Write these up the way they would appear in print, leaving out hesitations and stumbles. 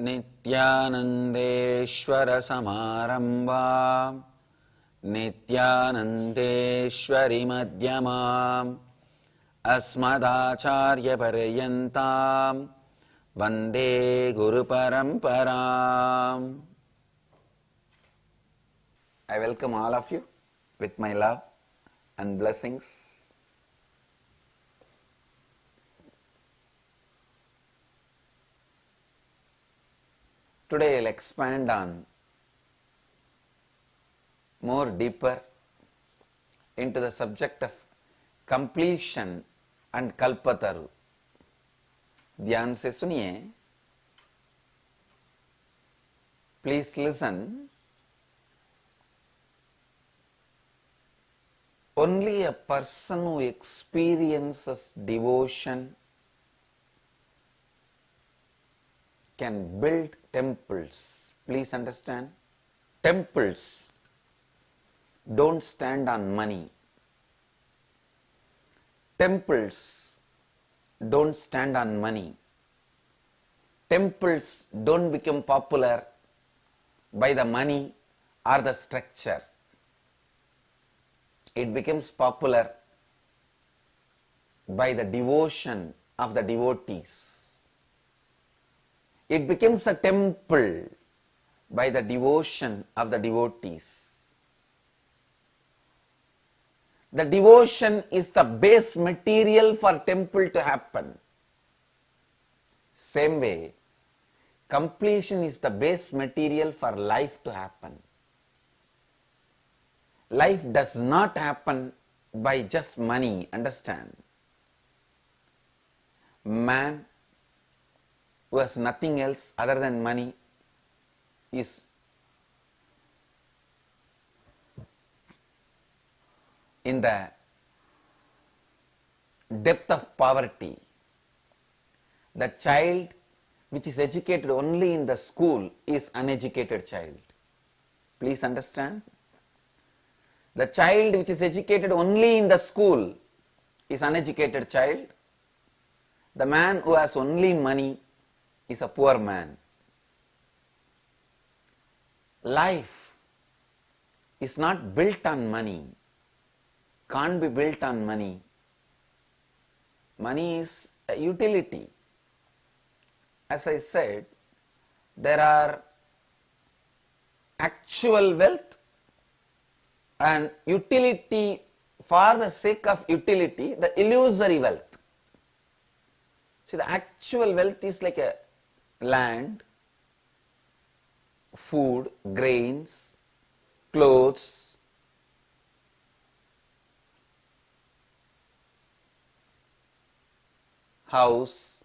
नित्यानन्देश्वर समारम्भां नित्यानन्देश्वरि मध्यमाम् अस्मदाचार्यपर्यन्तां वन्दे गुरुपरम्पराम्. I welcome all of you with my love and blessings. Today I will expand on more deeper into the subject of completion and Kalpataru. ध्यान से सुनिए. Please listen. Only a person who experiences devotion can build temples. Please understand. Temples don't stand on money. Temples don't stand on money. Temples don't become popular by the money or the structure. It becomes popular by the devotion of the devotees. It becomes a temple by the devotion of the devotees. The devotion is the base material for temple to happen. Same way, completion is the base material for life to happen. Life does not happen by just money, understand. Man who has nothing else other than money is in the depth of poverty. The child which is educated only in the school is uneducated child. Please understand. The child which is educated only in the school is uneducated child. The man who has only money is a poor man. Life is not built on money, can't be built on money. Money is a utility. As I said, there are actual wealth and utility for the sake of utility, the illusory wealth. See, the actual wealth is like a land, food, grains, clothes, house,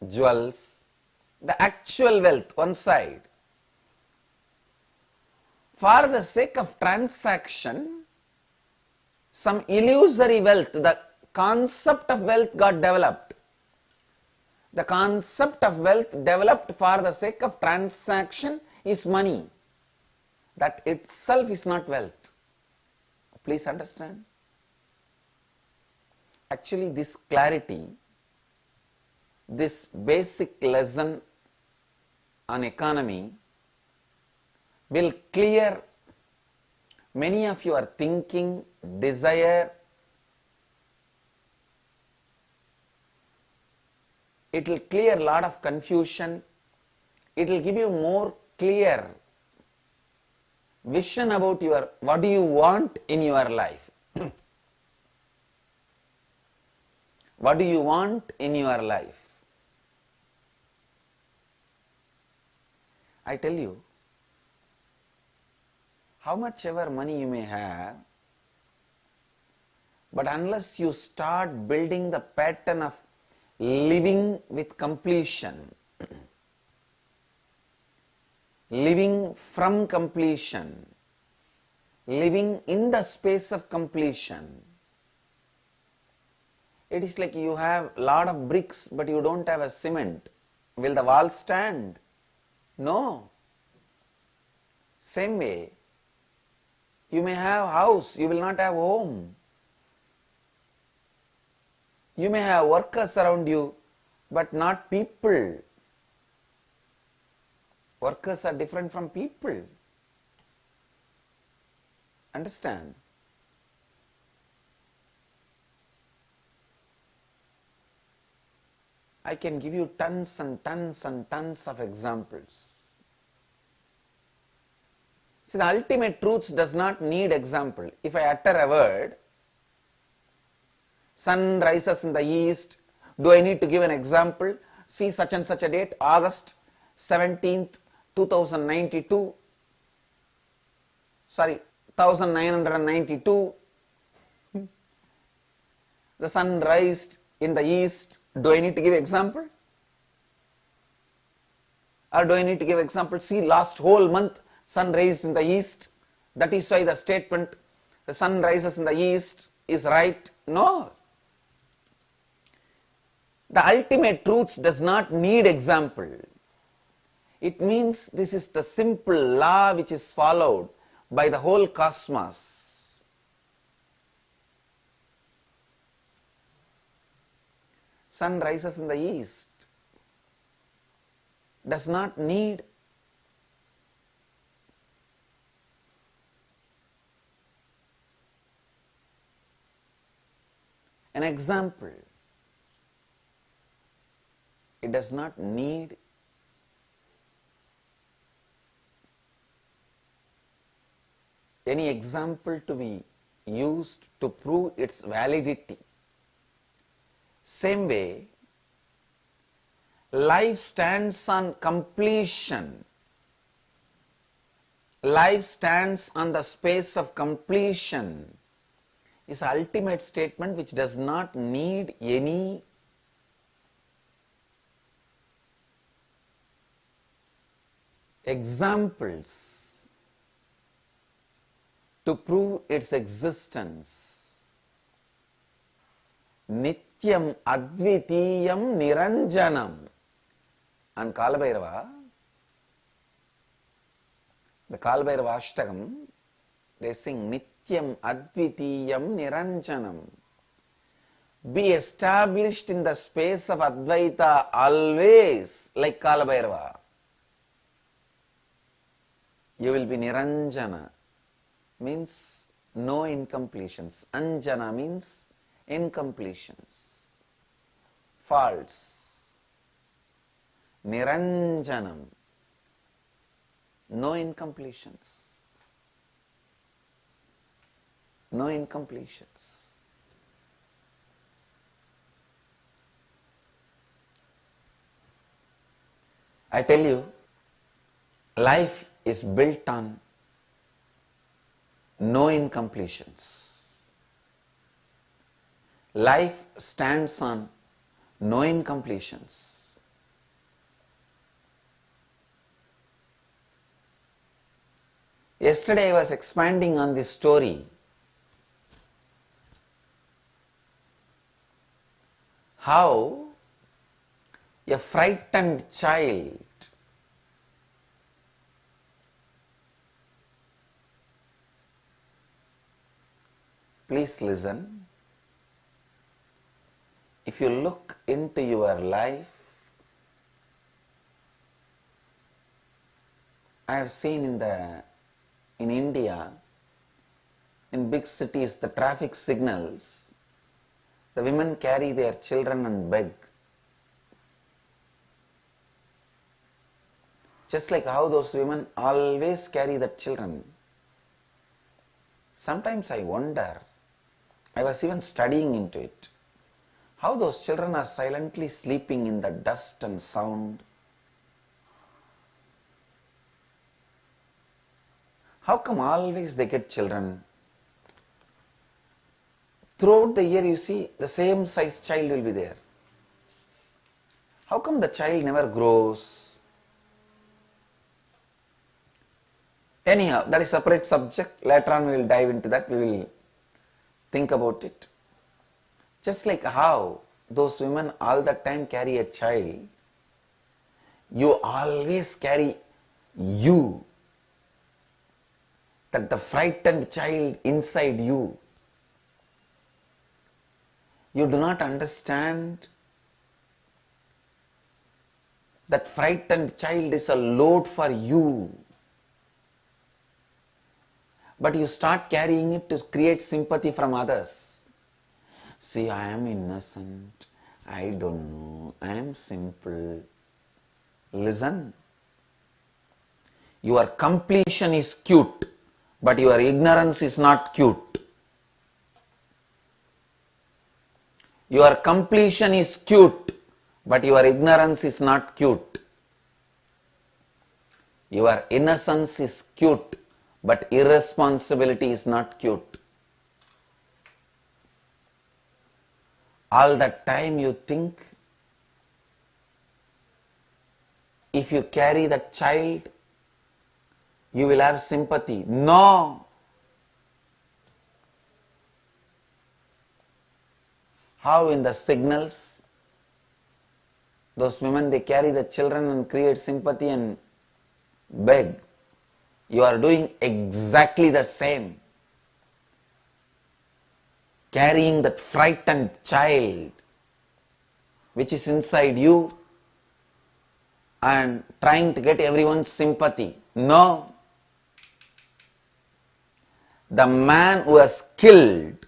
jewels, the actual wealth one side. For the sake of transaction, some illusory wealth, the concept of wealth got developed. The concept of wealth developed for the sake of transaction is money. That itself is not wealth. Please understand. Actually, this clarity, this basic lesson on economy will clear many of your thinking, desire. It will clear a lot of confusion. It will give you more clear vision about what do you want in your life. What do you want in your life? I tell you, how much ever money you may have, but unless you start building the pattern of living with completion, living from completion, living in the space of completion, it is like you have a lot of bricks but you don't have a cement. Will the wall stand? No. Same way, you may have house, you will not have home. You may have workers around you, but not people. Workers are different from people. Understand? I can give you tons and tons and tons of examples. See, the ultimate truth does not need example. If I utter a word, sun rises in the east, do I need to give an example? See, such and such a date, August 17th, 2092. Sorry, 1992. The sun rised in the east. Do I need to give example? Or do I need to give example? See, last whole month, sun raised in the east. That is why the statement, the sun rises in the east, is right. No. The ultimate truth does not need example. It means this is the simple law which is followed by the whole cosmos. Sun rises in the east. Does not need an example. It does not need any example to be used to prove its validity. Same way, life stands on completion. Life stands on the space of completion is the ultimate statement which does not need any examples to prove its existence. Nityam Advitiyam Niranjanam. And Kalabhairava, the Kalabhairava Ashtakam, they sing Nityam Advitiyam Niranjanam. Be established in the space of Advaita always, like Kalabhairava. You will be Niranjana, means no incompletions. Anjana means incompletions, faults. Niranjanam, no incompletions. No incompletions. I tell you, life is built on no incompletions. Life stands on no incompletions. Yesterday I was expanding on this story. How a frightened child please listen. If you look into your life, I have seen in India, in big cities, the traffic signals, the women carry their children and beg. Just like how those women always carry the children. Sometimes I wonder, I was even studying into it, how those children are silently sleeping in the dust and sound. How come always they get children? Throughout the year you see the same size child will be there. How come the child never grows? Anyhow, that is a separate subject. Later on we will dive into that. We will think about it. Just like how those women all the time carry a child, you always carry you. That the frightened child inside you. You do not understand That frightened child is a load for you. But you start carrying it to create sympathy from others. See, I am innocent. I don't know. I am simple. Listen. Your completion is cute, but your ignorance is not cute. Your completion is cute, but your ignorance is not cute. Your innocence is cute, but irresponsibility is not cute. All that time you think, if you carry that child, you will have sympathy. No! How in the signals, those women, they carry the children and create sympathy and beg. You are doing exactly the same. Carrying that frightened child which is inside you and trying to get everyone's sympathy. No. The man who has killed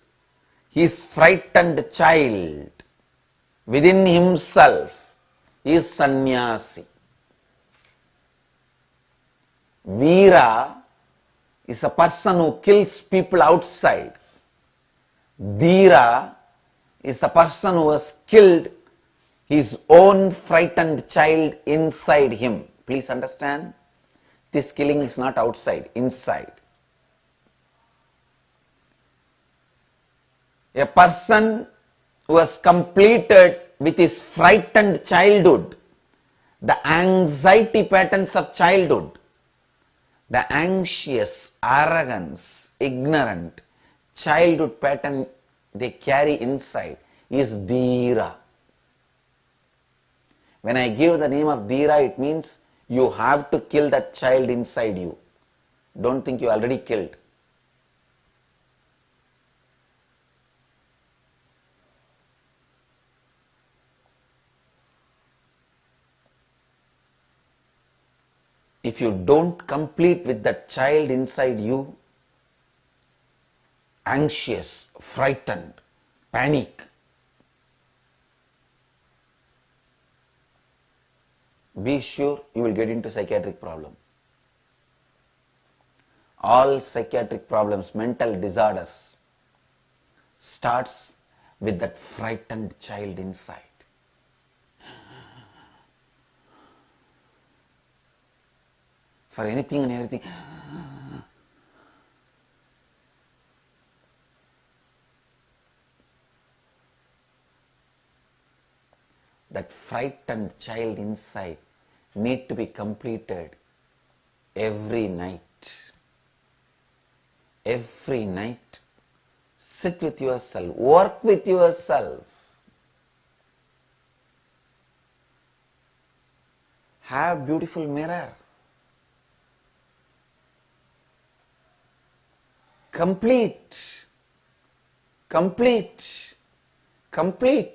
his frightened child within himself is sannyasi. Veera is a person who kills people outside. Dhira is the person who has killed his own frightened child inside him. Please understand, this killing is not outside, inside. A person who has completed with his frightened childhood the anxiety patterns of childhood, the anxious, arrogance, ignorant childhood pattern they carry inside is Dhira. When I give the name of Dhira, it means you have to kill that child inside you. Don't think you already killed. If you don't complete with that child inside you, anxious, frightened, panic, be sure you will get into psychiatric problem. All psychiatric problems, mental disorders, starts with that frightened child inside. For anything and everything. That frightened child inside need to be completed every night. Every night. Sit with yourself. Work with yourself. Have beautiful mirror. Complete. Complete. Complete.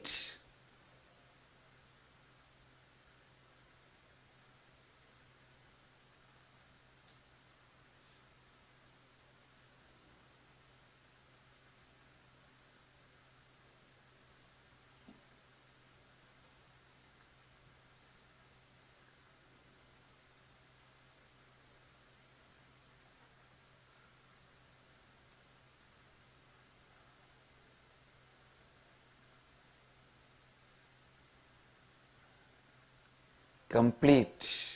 Complete.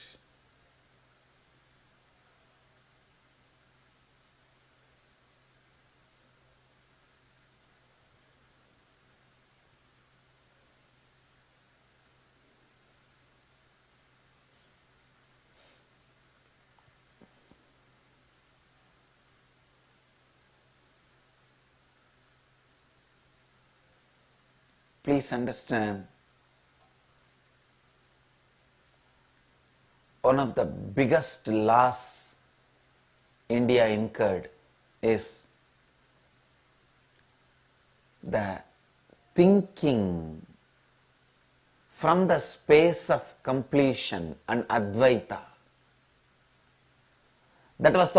Please understand, one of the biggest loss India incurred is the thinking from the space of completion and Advaita. That was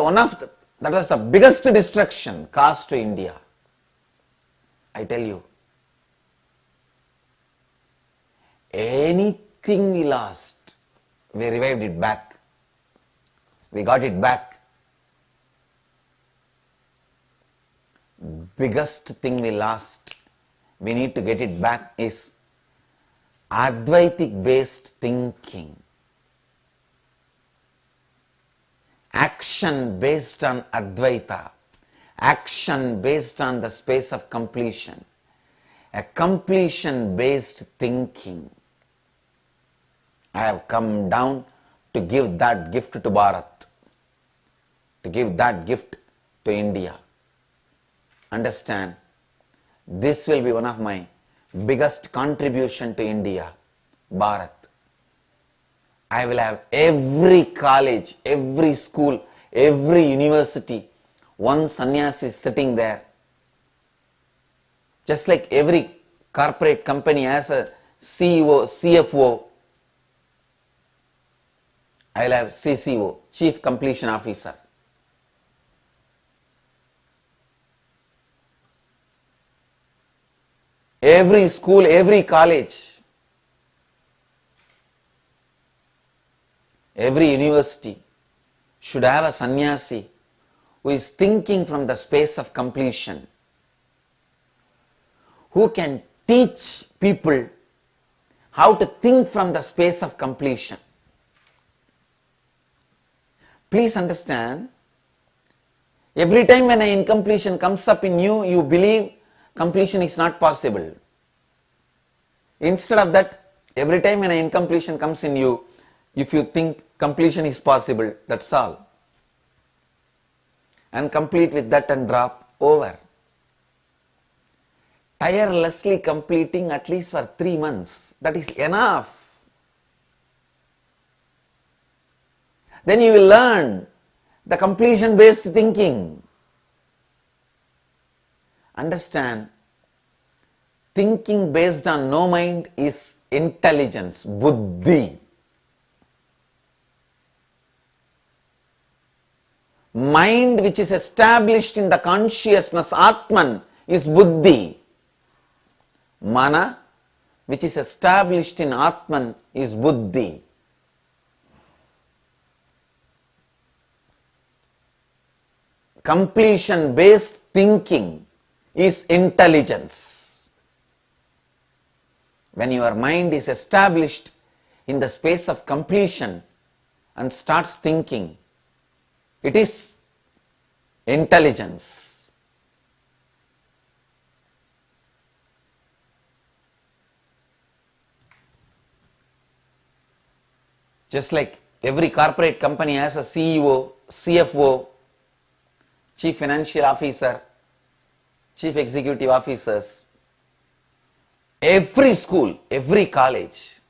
the biggest destruction caused to India. I tell you, anything we lost, we revived it back. We got it back. Biggest thing we lost, we need to get it back, is Advaitic based thinking. Action based on Advaita. Action based on the space of completion. A completion based thinking. I have come down to give that gift to Bharat, to give that gift to India. Understand, this will be one of my biggest contribution to India, Bharat. I will have every college, every school, every university, one sannyasi sitting there. Just like every corporate company has a CEO, CFO, I will have CCO, Chief Completion Officer. Every school, every college, every university should have a sannyasi who is thinking from the space of completion, who can teach people how to think from the space of completion. Please understand, every time when an incompletion comes up in you, you believe completion is not possible. Instead of that, every time when an incompletion comes in you, if you think completion is possible, that's all. And complete with that and drop over. Tirelessly completing at least for 3 months, that is enough. Then you will learn the completion based thinking. Understand, thinking based on no mind is intelligence, buddhi. Mind which is established in the consciousness, Atman, is buddhi. Mana, which is established in Atman, is buddhi. Completion based thinking is intelligence. When your mind is established in the space of completion and starts thinking, it is intelligence. Just like every corporate company has a CEO, CFO, Chief Financial Officer, Chief Executive Officers, every school, every college,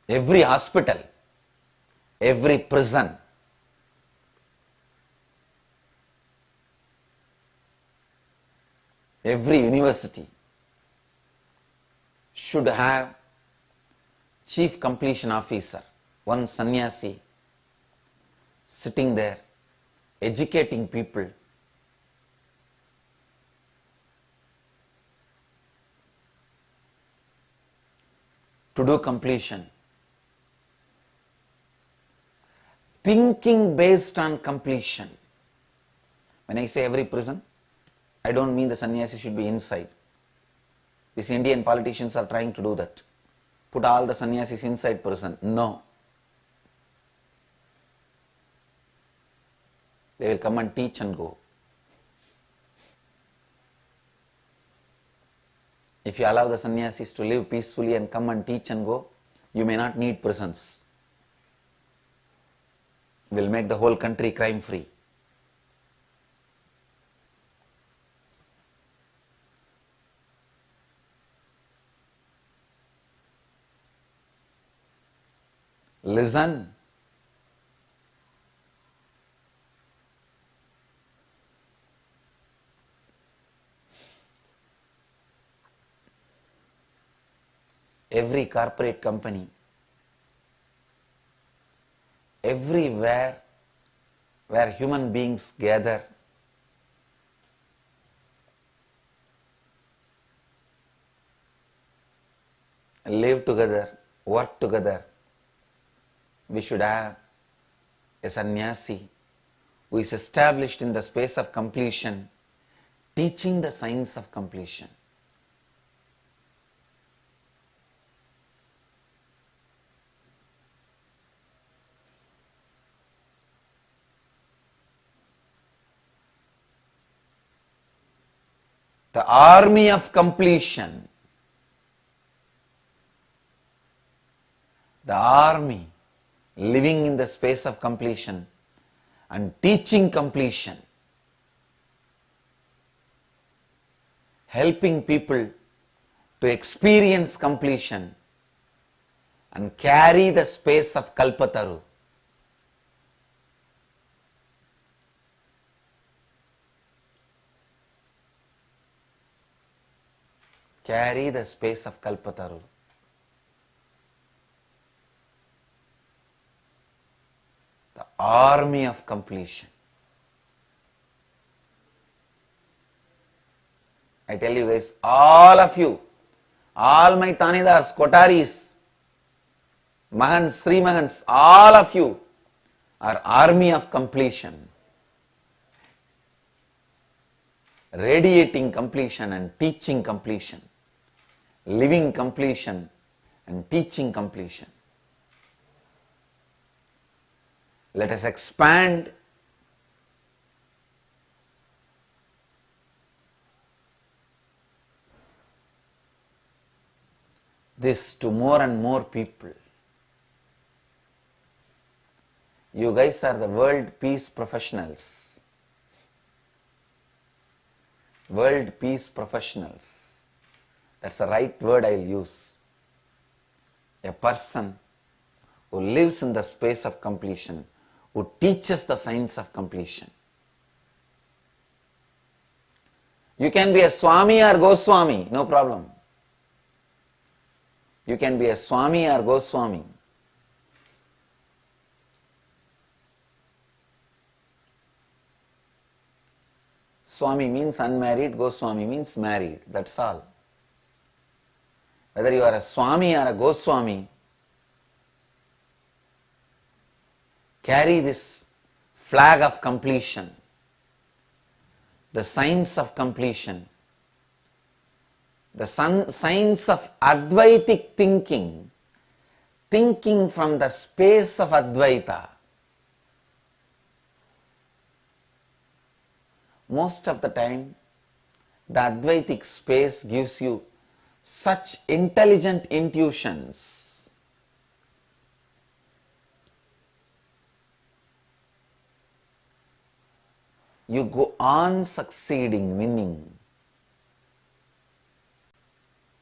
every hospital, every prison, every university should have Chief Completion Officer, one sannyasi sitting there educating people to do completion. Thinking based on completion. When I say every prison, I don't mean the sannyasi should be inside. These Indian politicians are trying to do that. Put all the sannyasis inside prison. No. They will come and teach and go. If you allow the sannyasis to live peacefully and come and teach and go, you may not need prisons. Will make the whole country crime free. Listen. every corporate company, everywhere where human beings gather, live together, work together, we should have a sannyasi who is established in the space of completion, teaching the science of completion. The army of completion. The army living in the space of completion and teaching completion. Helping people to experience completion and carry the space of Kalpataru. Carry the space of Kalpataru. The army of completion. I tell you guys, all of you, all my Tanidars, Kotaris, Mahans, Sri Mahans, all of you are army of completion. Radiating completion and teaching completion. Living completion and teaching completion. Let us expand this to more and more people. You guys are the world peace professionals. World peace professionals. That's the right word I'll use. A person who lives in the space of completion, who teaches the science of completion. You can be a Swami or Goswami, no problem. You can be a Swami or Goswami. Swami means unmarried, Goswami means married, that's all. Whether you are a Swami or a Goswami, carry this flag of completion, the science of completion, the science of Advaitic thinking, thinking from the space of Advaita. Most of the time, the Advaitic space gives you such intelligent intuitions. You go on succeeding, winning.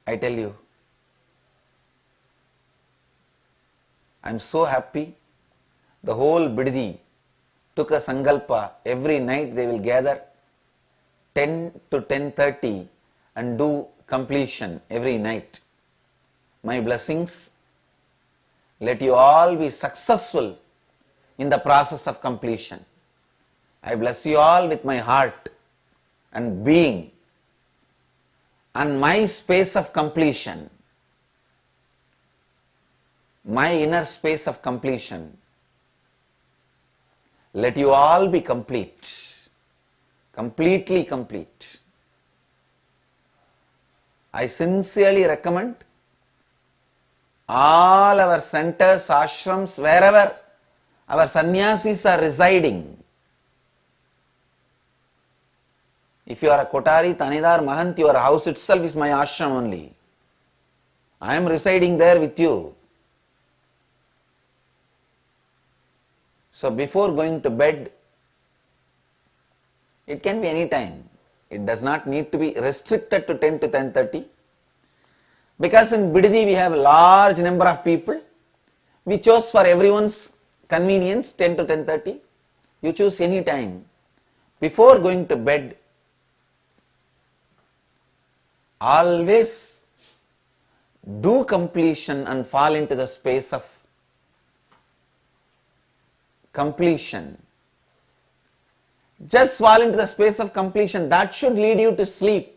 I tell you, I'm so happy. The whole Biddi took a sankalpa. Every night they will gather 10 to 10:30 and do completion every night. My blessings, let you all be successful in the process of completion. I bless you all with my heart and being and my space of completion, my inner space of completion. Let you all be complete, completely complete. I sincerely recommend all our centers, ashrams, wherever our sannyasis are residing. If you are a Kotari, Tanidar, Mahant, your house itself is my ashram only. I am residing there with you. So before going to bed, it can be any time. It does not need to be restricted to 10 to 10:30. Because in Biddi we have a large number of people. We chose for everyone's convenience 10 to 10:30. You choose any time. Before going to bed, always do completion and fall into the space of completion. Just fall into the space of completion. That should lead you to sleep.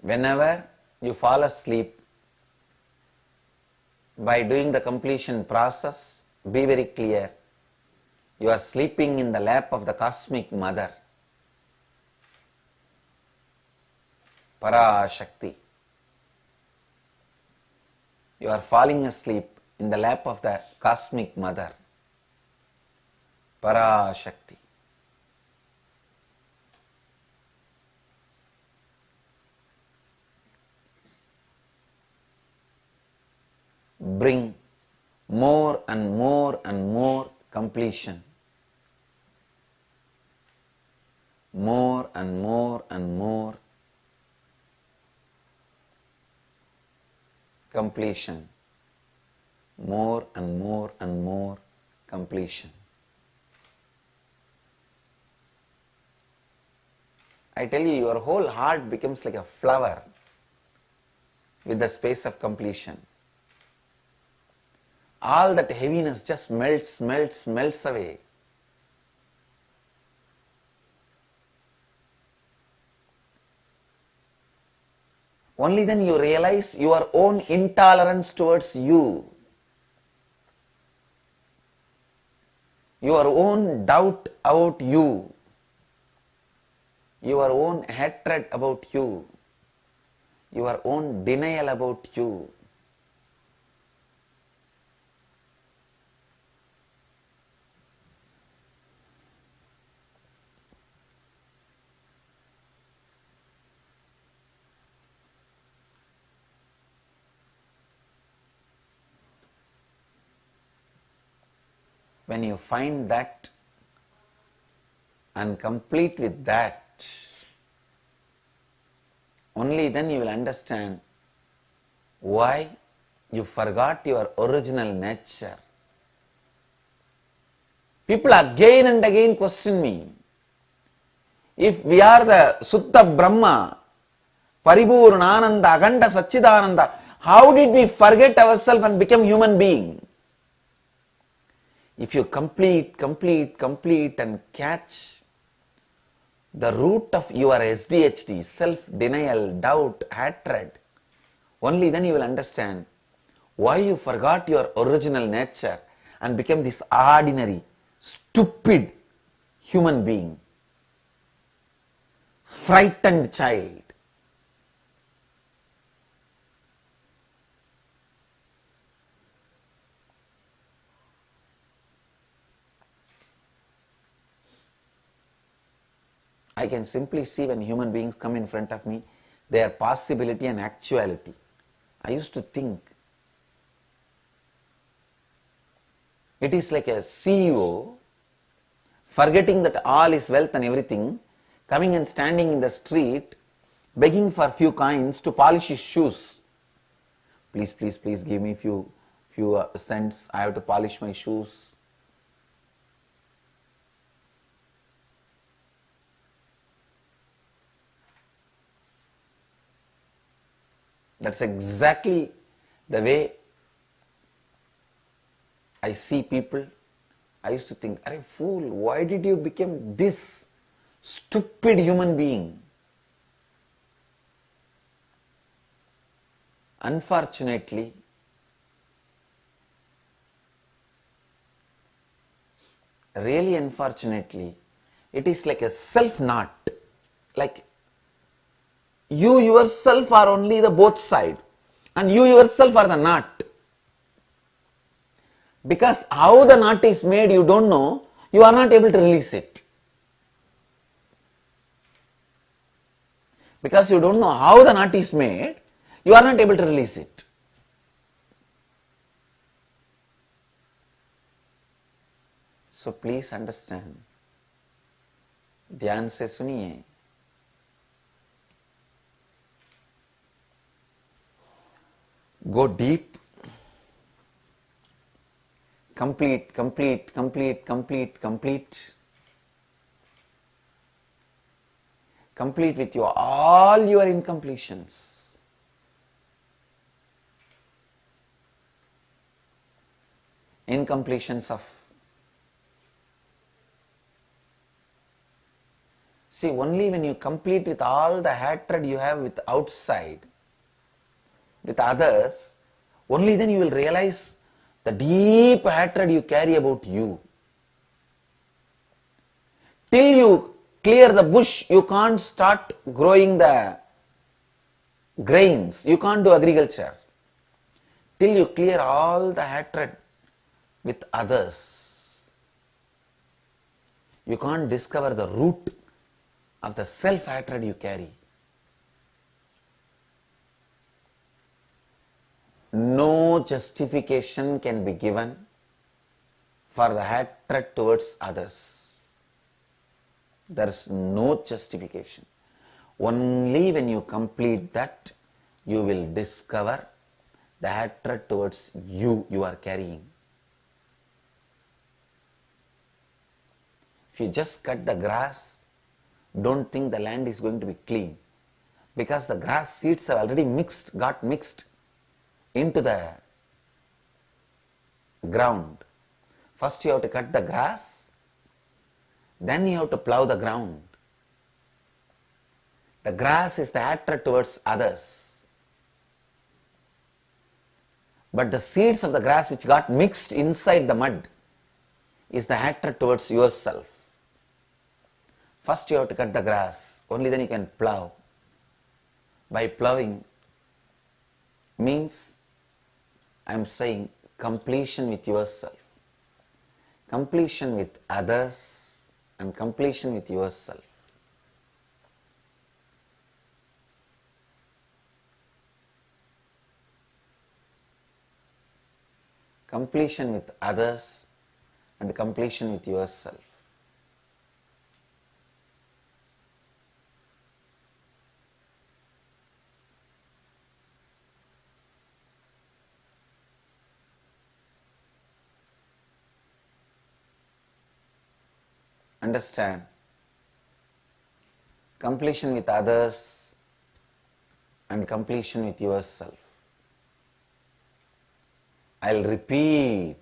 Whenever you fall asleep by doing the completion process, be very clear. You are sleeping in the lap of the cosmic mother, Parashakti. You are falling asleep in the lap of the cosmic mother, Parashakti. Bring more and more and more completion. More and more and more completion. More and more and more completion. I tell you, your whole heart becomes like a flower with the space of completion. All that heaviness just melts away. Only then you realize your own intolerance towards you, your own doubt about you, your own hatred about you, your own denial about you. When you find that and complete with that, only then you will understand why you forgot your original nature. People again and again question me, if we are the Sutta Brahma, Paripurnananda, Akhanda Satchidananda, how did we forget ourselves and become human being? If you complete and catch the root of your SDHD, self-denial, doubt, hatred, only then you will understand why you forgot your original nature and became this ordinary, stupid human being, frightened child. I can simply see when human beings come in front of me, their possibility and actuality. I used to think it is like a CEO forgetting that all is wealth and everything, coming and standing in the street, begging for few coins to polish his shoes. Please give me few cents. I have to polish my shoes. That's exactly the way I see people. I used to think, "Arey fool, why did you become this stupid human being?" Unfortunately, really unfortunately, it is like a self-knot. Like you yourself are only the both side and you yourself are the knot. Because how the knot is made you don't know, you are not able to release it. Because you don't know how the knot is made, you are not able to release it. So please understand, ध्यान से सुनिए, Go deep. Complete, complete, complete, complete, complete. Complete with all your incompletions. Incompletions of. See, only when you complete with all the hatred you have with outside, with others, only then you will realize the deep hatred you carry about you. Till you clear the bush, you can't start growing the grains. You can't do agriculture. Till you clear all the hatred with others, you can't discover the root of the self-hatred you carry. No justification can be given for the hatred towards others. There is no justification. Only when you complete that, you will discover the hatred towards you are carrying. If you just cut the grass, don't think the land is going to be clean, because the grass seeds have already got mixed into the ground. First you have to cut the grass, then you have to plow the ground. The grass is the hatred towards others, but the seeds of the grass which got mixed inside the mud is the hatred towards yourself. First you have to cut the grass, only then you can plow. By plowing means, I am saying, completion with yourself, completion with others, and completion with yourself. Completion with others and completion with yourself. Understand? Completion with others and completion with yourself. I'll repeat.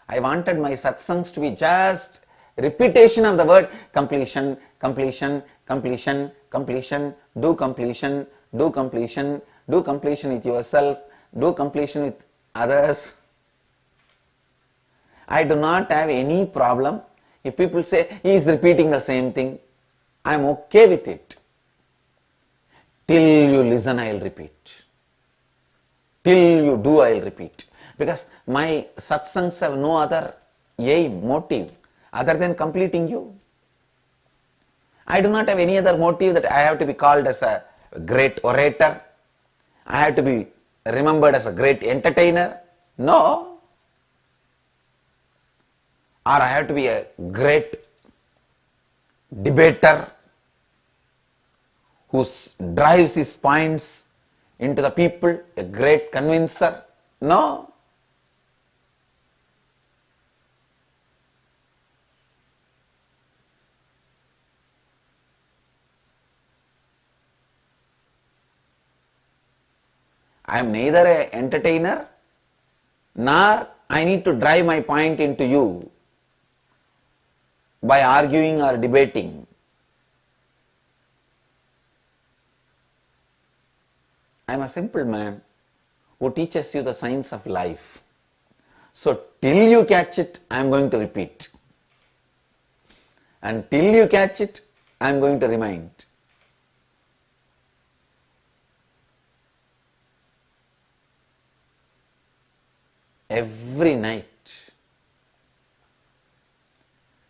I wanted my satsangs to be just repetition of the word completion, completion, completion, completion, do completion, do completion, do completion with yourself, do completion with others. I do not have any problem if people say he is repeating the same thing. I am okay with it. Till you listen, I will repeat. Till you do, I will repeat. Because my satsangs have no other aim, motive, other than completing you. I do not have any other motive that I have to be called as a great orator. I have to be remembered as a great entertainer. No. Or I have to be a great debater who drives his points into the people, a great convincer. No. I am neither an entertainer nor I need to drive my point into you by arguing or debating. I am a simple man who teaches you the science of life. So till you catch it, I am going to repeat. And till you catch it, I am going to remind. Every night,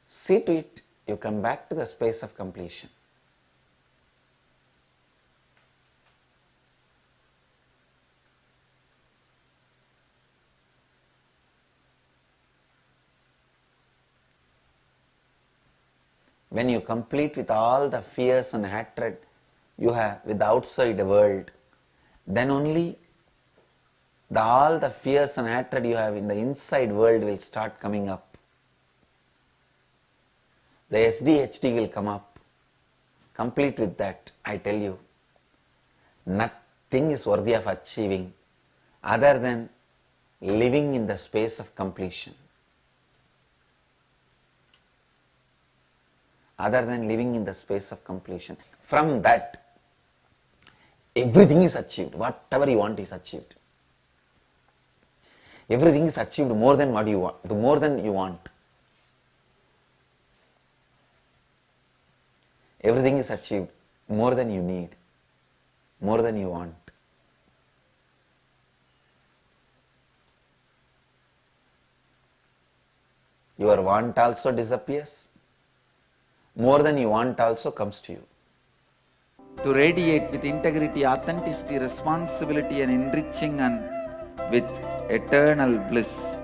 see to it you come back to the space of completion. When you complete with all the fears and hatred you have with the outside world, then only all the fears and hatred you have in the inside world will start coming up. The SDHD will come up. Complete with that, I tell you. Nothing is worthy of achieving other than living in the space of completion. Other than living in the space of completion. From that, everything is achieved. Whatever you want is achieved. Everything is achieved more than what you want, more than you want. Everything is achieved more than you need, more than you want. Your want also disappears. More than you want also comes to you. To radiate with integrity, authenticity, responsibility and enriching and with eternal bliss.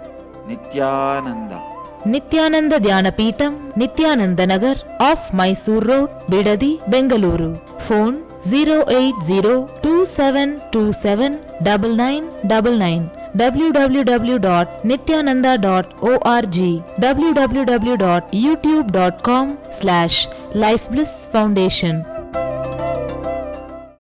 Nithyananda. Nithyananda Dhyanapitham, Nithyananda Nagar, off Mysore Road, Bidadi, Bengaluru. Phone 08027279999. www.nithyananda.org. www.youtube.com/Life Bliss Foundation.